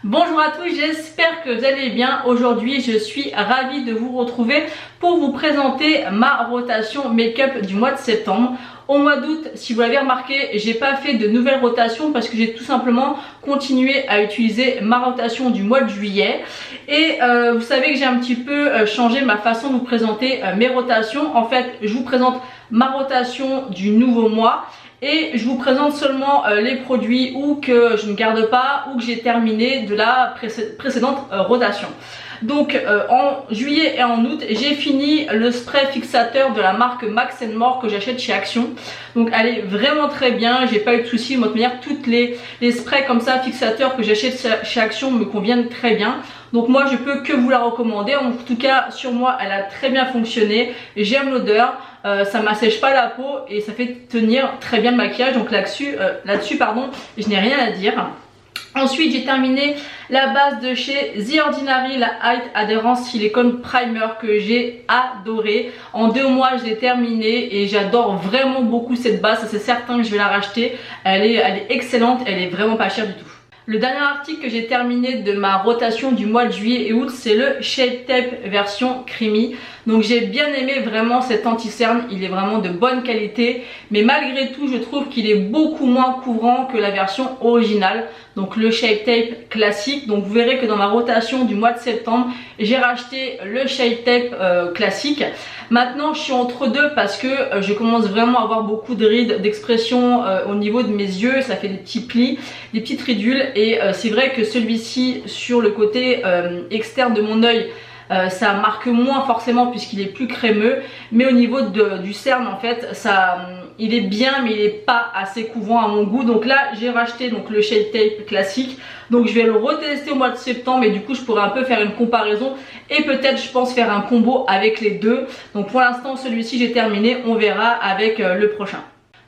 Bonjour à tous, j'espère que vous allez bien. Aujourd'hui, je suis ravie de vous retrouver pour vous présenter ma rotation make-up du mois de septembre. Au mois d'août, si vous l'avez remarqué, j'ai pas fait de nouvelles rotations parce que j'ai tout simplement continué à utiliser ma rotation du mois de juillet. Et vous savez que j'ai un petit peu changé ma façon de vous présenter mes rotations. En fait, je vous présente ma rotation du nouveau mois. Et je vous présente seulement les produits ou que je ne garde pas ou que j'ai terminé de la précédente rotation. Donc en juillet et en août, j'ai fini le spray fixateur de la marque Max & More que j'achète chez Action. Donc elle est vraiment très bien, j'ai pas eu de soucis. De toute manière, toutes les sprays comme ça fixateurs que j'achète chez Action me conviennent très bien. Donc moi je peux que vous la recommander. En tout cas sur moi elle a très bien fonctionné. J'aime l'odeur, ça m'assèche pas la peau et ça fait tenir très bien le maquillage. Donc là-dessus je n'ai rien à dire. Ensuite j'ai terminé la base de chez The Ordinary, la Height Adhérence Silicone Primer que j'ai adoré. En 2 mois je l'ai terminée et j'adore vraiment beaucoup cette base. C'est certain que je vais la racheter. Elle est excellente, elle est vraiment pas chère du tout. Le dernier article que j'ai terminé de ma rotation du mois de juillet et août, c'est le Shape Tape version Creamy. Donc j'ai bien aimé vraiment cet anti-cerne, il est vraiment de bonne qualité. Mais malgré tout, je trouve qu'il est beaucoup moins couvrant que la version originale. Donc le Shape Tape classique. Donc vous verrez que dans ma rotation du mois de septembre, j'ai racheté le Shape Tape classique. Maintenant je suis entre deux parce que je commence vraiment à avoir beaucoup de rides d'expression au niveau de mes yeux. Ça fait des petits plis, des petites ridules. Et c'est vrai que celui-ci sur le côté externe de mon œil, ça marque moins forcément puisqu'il est plus crémeux, mais au niveau du cerne en fait il est bien mais il est pas assez couvrant à mon goût. Donc là j'ai racheté donc le Shape Tape classique, donc je vais le retester au mois de septembre et du coup je pourrais un peu faire une comparaison et peut-être je pense faire un combo avec les deux. Donc pour l'instant celui-ci j'ai terminé, on verra avec le prochain.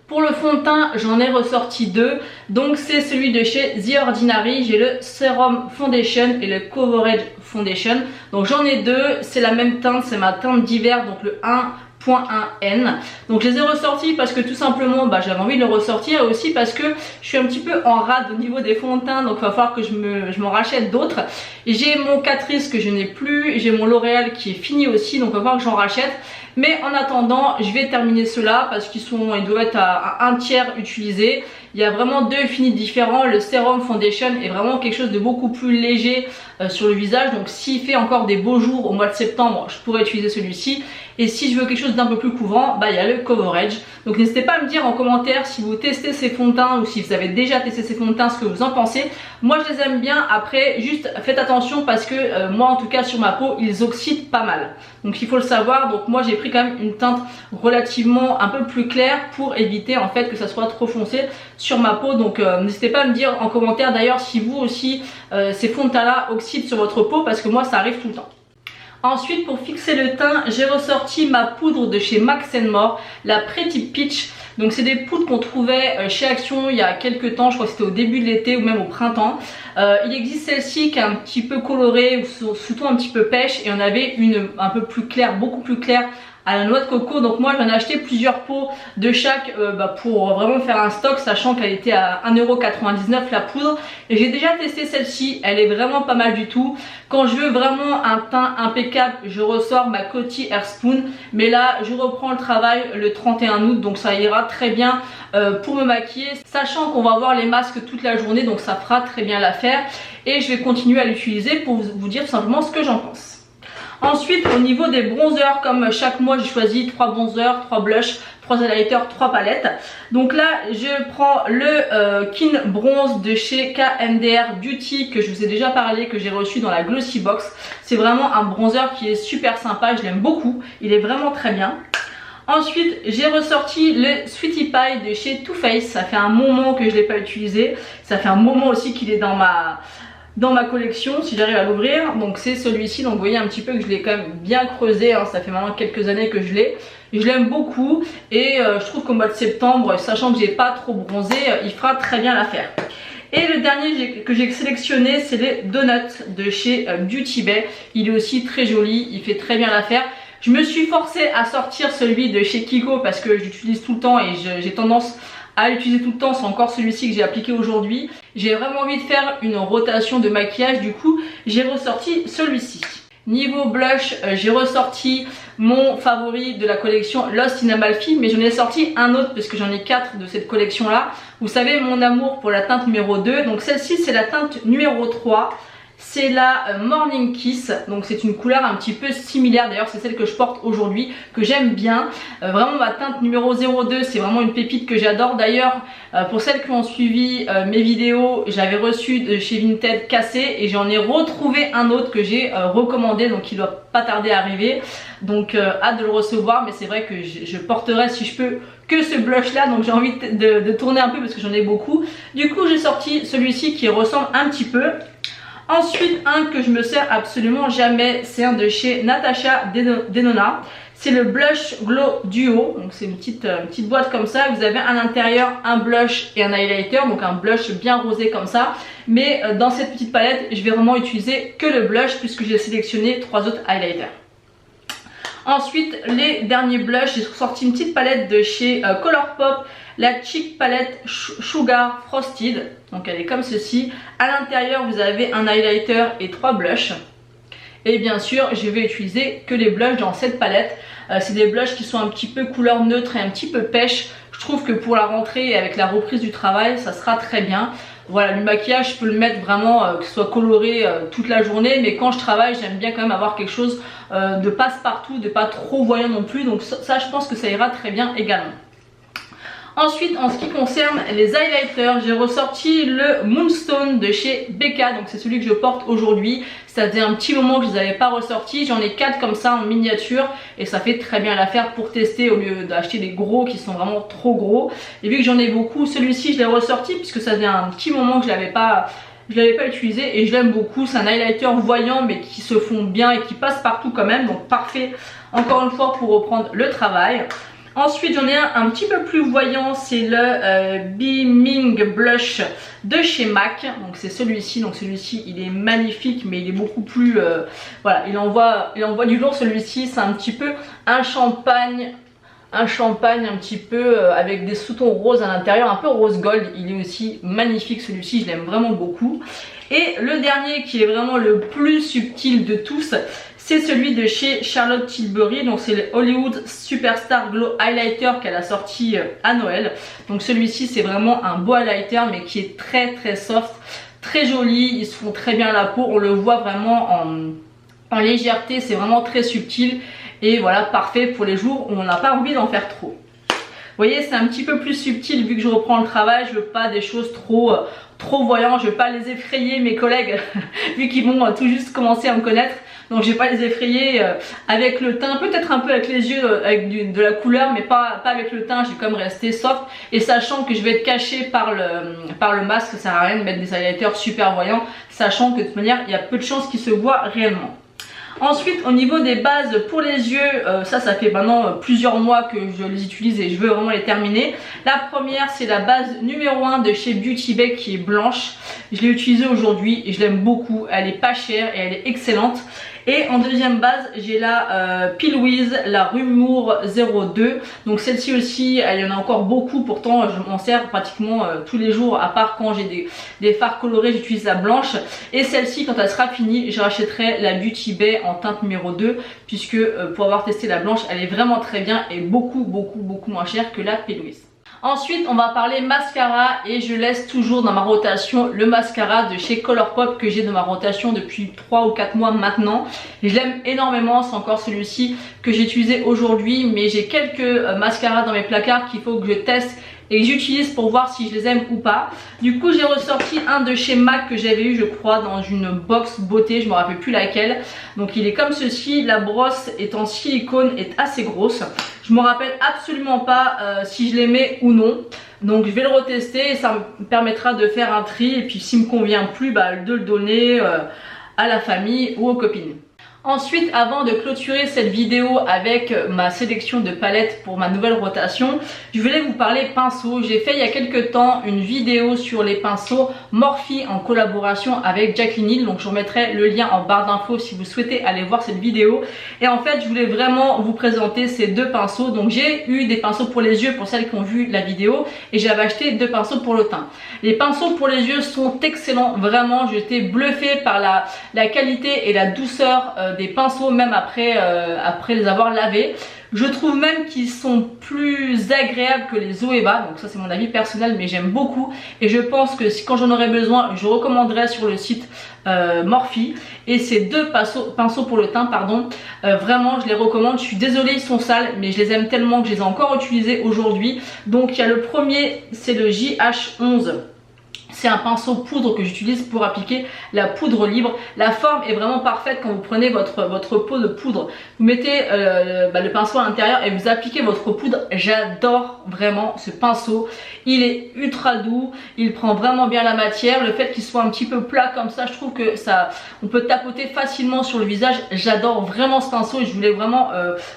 Pour le fond de teint, j'en ai ressorti 2. Donc c'est celui de chez The Ordinary. J'ai le Serum Foundation et le Coverage Foundation. Donc j'en ai 2. C'est la même teinte, c'est ma teinte d'hiver, donc le 1.1N. Donc je les ai ressortis parce que tout simplement j'avais envie de le ressortir et aussi parce que je suis un petit peu en rade au niveau des fonds de teint. Donc il va falloir que je m'en rachète d'autres. Et j'ai mon Catrice que je n'ai plus. J'ai mon L'Oréal qui est fini aussi. Donc il va falloir que j'en rachète. Mais en attendant, je vais terminer ceux-là parce ils doivent être à un tiers utilisés. Il y a vraiment 2 finis différents. Le Serum Foundation est vraiment quelque chose de beaucoup plus léger sur le visage. Donc s'il fait encore des beaux jours au mois de septembre, je pourrais utiliser celui-ci. Et si je veux quelque chose d'un peu plus couvrant, il y a le Coverage. Donc n'hésitez pas à me dire en commentaire si vous testez ces fonds de teint ou si vous avez déjà testé ces fonds de teint, ce que vous en pensez. Moi je les aime bien. Après juste faites attention parce que moi en tout cas sur ma peau ils oxydent pas mal. Donc il faut le savoir. Donc moi j'ai pris quand même une teinte relativement un peu plus claire pour éviter en fait que ça soit trop foncé sur ma peau. Donc n'hésitez pas à me dire en commentaire d'ailleurs si vous aussi ces fonds de teint là oxydent sur votre peau parce que moi ça arrive tout le temps. Ensuite pour fixer le teint, j'ai ressorti ma poudre de chez Max & More, la Pretty Peach. Donc c'est des poudres qu'on trouvait chez Action il y a quelques temps, je crois que c'était au début de l'été ou même au printemps. Il existe celle-ci qui est un petit peu colorée ou sous ton un petit peu pêche et on avait une un peu plus claire, beaucoup plus claire à la noix de coco. Donc moi j'en ai acheté plusieurs pots de chaque pour vraiment faire un stock, sachant qu'elle était à 1,99€ la poudre. Et j'ai déjà testé celle-ci, elle est vraiment pas mal du tout. Quand je veux vraiment un teint impeccable, je ressors ma Coty Airspoon. Mais là je reprends le travail le 31 août, donc ça ira très bien pour me maquiller. Sachant qu'on va avoir les masques toute la journée, donc ça fera très bien l'affaire. Et je vais continuer à l'utiliser pour vous dire tout simplement ce que j'en pense. Ensuite au niveau des bronzers, comme chaque mois j'ai choisi 3 bronzers, 3 blushs, 3 highlighters, 3 palettes. Donc là je prends le Kin Bronze de chez KMDR Beauty que je vous ai déjà parlé, que j'ai reçu dans la Glossy Box. C'est vraiment un bronzer qui est super sympa, je l'aime beaucoup, il est vraiment très bien. Ensuite j'ai ressorti le Sweetie Pie de chez Too Faced. Ça fait un moment que je ne l'ai pas utilisé, ça fait un moment aussi qu'il est dans ma collection si j'arrive à l'ouvrir. Donc c'est celui-ci, donc vous voyez un petit peu que je l'ai quand même bien creusé, hein. Ça fait maintenant quelques années que je l'ai. Je l'aime beaucoup et je trouve qu'au mois de septembre, sachant que j'ai pas trop bronzé, il fera très bien l'affaire. Et le dernier que j'ai sélectionné, c'est les Donuts de chez Beauty Bay. Il est aussi très joli, il fait très bien l'affaire. Je me suis forcée à sortir celui de chez Kiko parce que j'utilise tout le temps et j'ai tendance à utiliser tout le temps, c'est encore celui-ci que j'ai appliqué aujourd'hui. J'ai vraiment envie de faire une rotation de maquillage, du coup j'ai ressorti celui-ci. Niveau blush, j'ai ressorti mon favori de la collection Lost in Amalfi, mais j'en ai sorti un autre parce que j'en ai 4 de cette collection là. Vous savez mon amour pour la teinte numéro 2, donc celle-ci c'est la teinte numéro 3. C'est la Morning Kiss, donc c'est une couleur un petit peu similaire, d'ailleurs c'est celle que je porte aujourd'hui, que j'aime bien. Vraiment ma teinte numéro 02, c'est vraiment une pépite que j'adore. D'ailleurs pour celles qui ont suivi mes vidéos, j'avais reçu de chez Vinted cassé et j'en ai retrouvé un autre que j'ai recommandé, donc il doit pas tarder à arriver. Donc hâte de le recevoir, mais c'est vrai que je porterai si je peux que ce blush là, donc j'ai envie de tourner un peu parce que j'en ai beaucoup. Du coup j'ai sorti celui-ci qui ressemble un petit peu. Ensuite, un que je me sers absolument jamais, c'est un de chez Natasha Denona. C'est le Blush Glow Duo. Donc c'est une petite boîte comme ça. Vous avez à l'intérieur un blush et un highlighter. Donc un blush bien rosé comme ça. Mais dans cette petite palette, je vais vraiment utiliser que le blush puisque j'ai sélectionné 3 autres highlighters. Ensuite, les derniers blushs, j'ai sorti une petite palette de chez Colourpop, la Cheek Palette Sugar Frosted. Donc elle est comme ceci. À l'intérieur, vous avez un highlighter et 3 blushs. Et bien sûr, je vais utiliser que les blushs dans cette palette. C'est des blushs qui sont un petit peu couleur neutre et un petit peu pêche. Je trouve que pour la rentrée et avec la reprise du travail, ça sera très bien. Voilà, le maquillage, je peux le mettre vraiment que ce soit coloré toute la journée, mais quand je travaille, j'aime bien quand même avoir quelque chose de passe-partout, de pas trop voyant non plus, donc ça je pense que ça ira très bien également. Ensuite, en ce qui concerne les highlighters, j'ai ressorti le Moonstone de chez Becca, donc c'est celui que je porte aujourd'hui. Ça faisait un petit moment que je ne les avais pas ressortis, j'en ai 4 comme ça en miniature et ça fait très bien l'affaire pour tester au lieu d'acheter des gros qui sont vraiment trop gros. Et vu que j'en ai beaucoup, celui-ci je l'ai ressorti puisque ça faisait un petit moment que je l'avais pas utilisé et je l'aime beaucoup. C'est un highlighter voyant mais qui se fond bien et qui passe partout quand même, donc parfait encore une fois pour reprendre le travail. Ensuite j'en ai un petit peu plus voyant, c'est le Beaming Blush de chez MAC. Donc c'est celui-ci, il est magnifique mais il est beaucoup plus... voilà, il envoie du lourd celui-ci, c'est un petit peu un champagne un petit peu avec des sous-tons roses à l'intérieur, un peu rose gold. Il est aussi magnifique celui-ci, je l'aime vraiment beaucoup. Et le dernier qui est vraiment le plus subtil de tous, c'est celui de chez Charlotte Tilbury, donc c'est le Hollywood Superstar Glow Highlighter qu'elle a sorti à Noël. Donc celui-ci c'est vraiment un beau highlighter mais qui est très très soft, très joli, ils se font très bien à la peau, on le voit vraiment en légèreté, c'est vraiment très subtil et voilà, parfait pour les jours où on n'a pas envie d'en faire trop. Vous voyez, c'est un petit peu plus subtil vu que je reprends le travail, je veux pas des choses trop voyantes, je veux pas les effrayer mes collègues vu qu'ils vont tout juste commencer à me connaître. Donc je vais pas les effrayer avec le teint, peut-être un peu avec les yeux, avec de la couleur, mais pas avec le teint. Je vais quand même rester soft. Et sachant que je vais être cachée par le masque, ça sert à rien de mettre des highlighters super voyants, sachant que de toute manière, il y a peu de chances qu'ils se voient réellement. Ensuite, au niveau des bases pour les yeux, ça fait maintenant plusieurs mois que je les utilise et je veux vraiment les terminer. La première, c'est la base numéro 1 de chez Beauty Bay qui est blanche. Je l'ai utilisée aujourd'hui et je l'aime beaucoup. Elle est pas chère et elle est excellente. Et en deuxième base, j'ai la Pilwiz, la Rumour 02. Donc celle-ci aussi, il y en a encore beaucoup. Pourtant, je m'en sers pratiquement tous les jours. À part quand j'ai des fards colorés, j'utilise la blanche. Et celle-ci, quand elle sera finie, je rachèterai la Beauty Bay en teinte numéro 2. Puisque pour avoir testé la blanche, elle est vraiment très bien et beaucoup moins chère que la Pilwiz. Ensuite on va parler mascara et je laisse toujours dans ma rotation le mascara de chez Colourpop que j'ai dans ma rotation depuis 3 ou 4 mois maintenant. Je l'aime énormément, c'est encore celui-ci que j'ai utilisé aujourd'hui, mais j'ai quelques mascaras dans mes placards qu'il faut que je teste et que j'utilise pour voir si je les aime ou pas. Du coup j'ai ressorti un de chez MAC que j'avais eu je crois dans une box beauté, je me rappelle plus laquelle. Donc il est comme ceci, la brosse est en silicone, est assez grosse. Je me rappelle absolument pas si je l'aimais ou non. Donc je vais le retester et ça me permettra de faire un tri. Et puis s'il me convient plus, de le donner à la famille ou aux copines. Ensuite, avant de clôturer cette vidéo avec ma sélection de palettes pour ma nouvelle rotation, je voulais vous parler pinceaux. J'ai fait il y a quelques temps une vidéo sur les pinceaux Morphe en collaboration avec Jacqueline Hill. Donc je vous mettrai le lien en barre d'infos si vous souhaitez aller voir cette vidéo. Et en fait, je voulais vraiment vous présenter ces deux pinceaux. Donc j'ai eu des pinceaux pour les yeux pour celles qui ont vu la vidéo et j'avais acheté deux pinceaux pour le teint. Les pinceaux pour les yeux sont excellents, vraiment. J'étais bluffée par la qualité et la douceur des pinceaux même après les avoir lavés. Je trouve même qu'ils sont plus agréables que les Zoeva, donc ça c'est mon avis personnel, mais j'aime beaucoup et je pense que quand j'en aurai besoin je recommanderais sur le site Morphe. Et ces deux pinceaux pour le teint, pardon, vraiment je les recommande. Je suis désolée, ils sont sales mais je les aime tellement que je les ai encore utilisés aujourd'hui. Donc il y a le premier, c'est le JH11. C'est un pinceau poudre que j'utilise pour appliquer la poudre libre. La forme est vraiment parfaite quand vous prenez votre pot de poudre. Vous mettez le pinceau à l'intérieur et vous appliquez votre poudre. J'adore vraiment ce pinceau. Il est ultra doux, il prend vraiment bien la matière. Le fait qu'il soit un petit peu plat comme ça, je trouve que on peut tapoter facilement sur le visage. J'adore vraiment ce pinceau et je voulais vraiment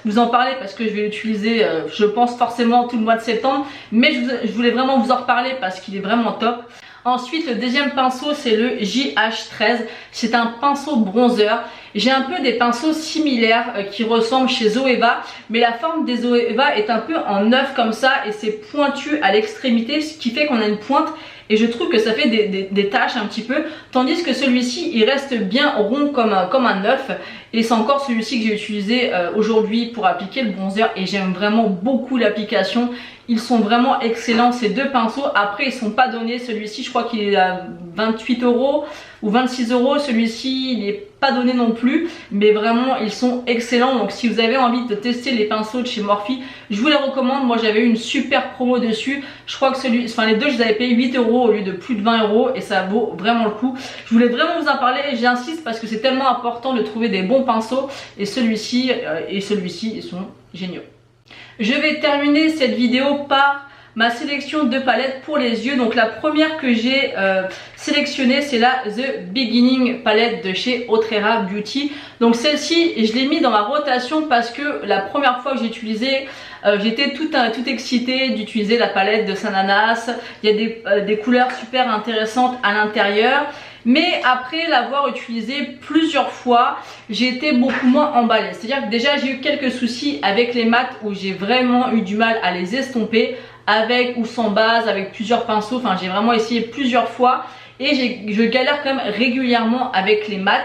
vous en parler parce que je vais l'utiliser, je pense forcément tout le mois de septembre. Mais je voulais vraiment vous en reparler parce qu'il est vraiment top. Ensuite, le deuxième pinceau, c'est le JH13. C'est un pinceau bronzer. J'ai un peu des pinceaux similaires qui ressemblent chez Zoeva, mais la forme des Zoeva est un peu en œuf comme ça et c'est pointu à l'extrémité, ce qui fait qu'on a une pointe et je trouve que ça fait des taches un petit peu, tandis que celui-ci il reste bien rond comme un œuf. Et c'est encore celui-ci que j'ai utilisé aujourd'hui pour appliquer le bronzer et j'aime vraiment beaucoup l'application. Ils sont vraiment excellents ces deux pinceaux. Après ils sont pas donnés, celui-ci je crois qu'il est à 28 € ou 26 €. Celui-ci il n'est pas donné non plus, mais vraiment ils sont excellents. Donc si vous avez envie de tester les pinceaux de chez Morphe, je vous les recommande. Moi j'avais eu une super promo dessus. Je crois que les deux je les avais payé 8 € au lieu de plus de 20 € et ça vaut vraiment le coup. Je voulais vraiment vous en parler, j'insiste parce que c'est tellement important de trouver des bons pinceaux et celui-ci ils sont géniaux. Je vais terminer cette vidéo par ma sélection de palettes pour les yeux. Donc la première que j'ai sélectionnée, c'est la The Beginning palette de chez Otrera Beauty. Donc celle-ci je l'ai mis dans ma rotation parce que la première fois que j'ai utilisé, j'étais tout excitée d'utiliser la palette de Sananas. Il y a des couleurs super intéressantes à l'intérieur. Mais après l'avoir utilisé plusieurs fois, j'ai été beaucoup moins emballée. C'est-à-dire que déjà j'ai eu quelques soucis avec les mats où j'ai vraiment eu du mal à les estomper, avec ou sans base, avec plusieurs pinceaux. Enfin j'ai vraiment essayé plusieurs fois et je galère quand même régulièrement avec les mats.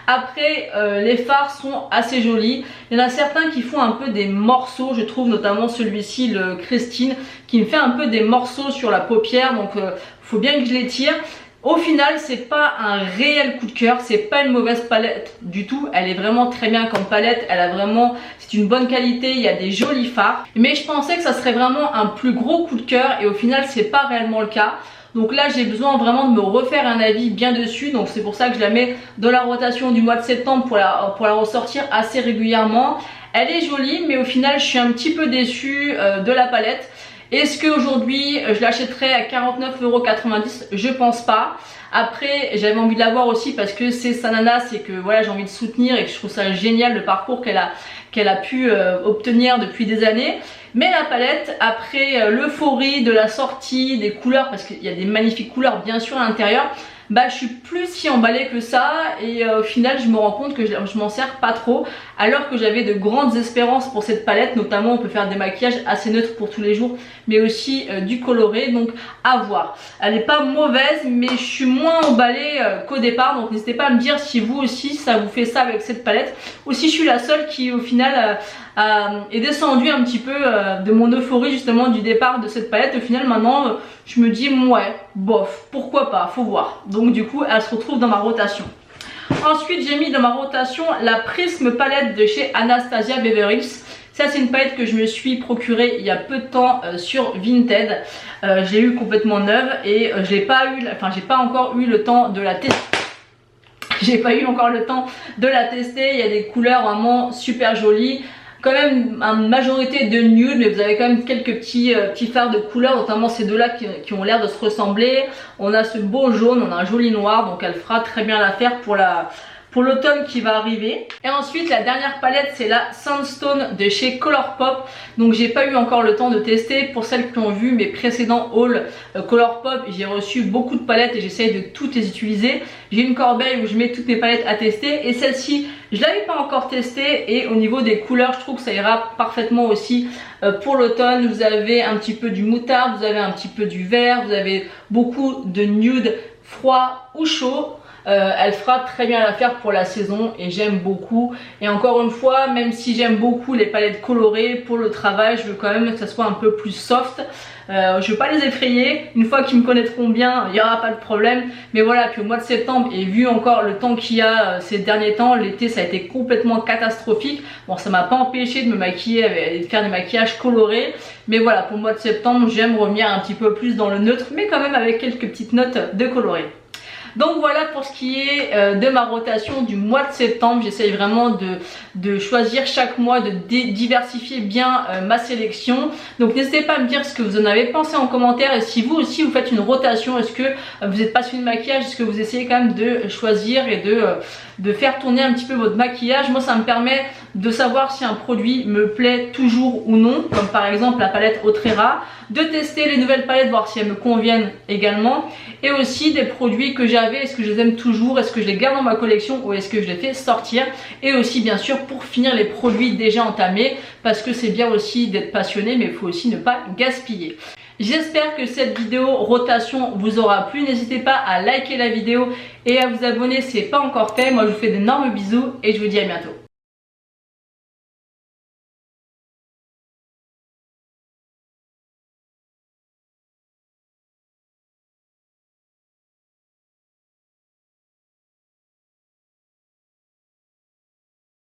Après les fards sont assez jolis. Il y en a certains qui font un peu des morceaux, je trouve, notamment celui-ci, le Christine, qui me fait un peu des morceaux sur la paupière. Donc faut bien que je les tire. Au final, c'est pas un réel coup de cœur, c'est pas une mauvaise palette du tout. Elle est vraiment très bien comme palette, c'est une bonne qualité, il y a des jolis fards. Mais je pensais que ça serait vraiment un plus gros coup de cœur et au final, c'est pas réellement le cas. Donc là, j'ai besoin vraiment de me refaire un avis bien dessus. Donc c'est pour ça que je la mets dans la rotation du mois de septembre pour la ressortir assez régulièrement. Elle est jolie, mais au final, je suis un petit peu déçue de la palette. Est-ce qu'aujourd'hui je l'achèterai à 49,90 €? Je pense pas. Après j'avais envie de l'avoir aussi parce que c'est Sananas et que voilà, j'ai envie de soutenir et que je trouve ça génial le parcours qu'elle a pu obtenir depuis des années. Mais la palette, après l'euphorie de la sortie, des couleurs, parce qu'il y a des magnifiques couleurs bien sûr à l'intérieur, bah je suis plus si emballée que ça et au final je me rends compte que je m'en sers pas trop alors que j'avais de grandes espérances pour cette palette. Notamment on peut faire des maquillages assez neutres pour tous les jours mais aussi du coloré, donc à voir. Elle n'est pas mauvaise mais je suis moins emballée qu'au départ, donc n'hésitez pas à me dire si vous aussi ça vous fait ça avec cette palette ou si je suis la seule qui au final est descendue un petit peu de mon euphorie justement du départ de cette palette. Au final maintenant je me dis ouais bof, pourquoi pas, faut voir. Donc du coup elle se retrouve dans ma rotation. Ensuite j'ai mis dans ma rotation la Prisme palette de chez Anastasia Beverly Hills. Ça c'est une palette que je me suis procurée il y a peu de temps sur Vinted. J'ai eu complètement neuve et j'ai pas encore eu le temps de la tester. J'ai pas eu encore le temps de la tester. Il y a des couleurs vraiment super jolies. Quand même une majorité de nude, mais vous avez quand même quelques petits fards de couleurs, notamment ces deux là qui ont l'air de se ressembler. On a ce beau jaune, on a un joli noir, donc elle fera très bien l'affaire pour pour l'automne qui va arriver. Et ensuite la dernière palette, c'est la Sandstone de chez Colourpop. Donc j'ai pas eu encore le temps de tester. Pour celles qui ont vu mes précédents hauls Colourpop, j'ai reçu beaucoup de palettes et j'essaye de toutes les utiliser. J'ai une corbeille où je mets toutes mes palettes à tester, et celle-ci je l'avais pas encore testée, et au niveau des couleurs je trouve que ça ira parfaitement aussi pour l'automne. Vous avez un petit peu du moutarde, vous avez un petit peu du vert, vous avez beaucoup de nude froid ou chaud. Elle fera très bien l'affaire pour la saison et j'aime beaucoup. Et encore une fois, même si j'aime beaucoup les palettes colorées, pour le travail je veux quand même que ça soit un peu plus soft. Je veux pas les effrayer. Une fois qu'ils me connaîtront bien, il n'y aura pas de problème. Mais voilà, puis au mois de septembre, et vu encore le temps qu'il y a ces derniers temps, l'été ça a été complètement catastrophique. Bon, ça m'a pas empêché de me maquiller et de faire des maquillages colorés. Mais voilà, pour le mois de septembre, j'aime revenir un petit peu plus dans le neutre, mais quand même avec quelques petites notes de coloré. Donc voilà pour ce qui est de ma rotation du mois de septembre. J'essaye vraiment de choisir chaque mois, de diversifier bien ma sélection. Donc n'hésitez pas à me dire ce que vous en avez pensé en commentaire, et si vous aussi vous faites une rotation, est-ce que vous êtes passionné de maquillage, est-ce que vous essayez quand même de choisir et de faire tourner un petit peu votre maquillage. Moi ça me permet de savoir si un produit me plaît toujours ou non, comme par exemple la palette Otrera, de tester les nouvelles palettes, voir si elles me conviennent également, et aussi des produits que j'avais, est-ce que je les aime toujours, est-ce que je les garde dans ma collection ou est-ce que je les fais sortir, et aussi bien sûr pour finir les produits déjà entamés, parce que c'est bien aussi d'être passionné, mais il faut aussi ne pas gaspiller. J'espère que cette vidéo rotation vous aura plu. N'hésitez pas à liker la vidéo et à vous abonner si ce n'est pas encore fait. Moi je vous fais d'énormes bisous et je vous dis à bientôt.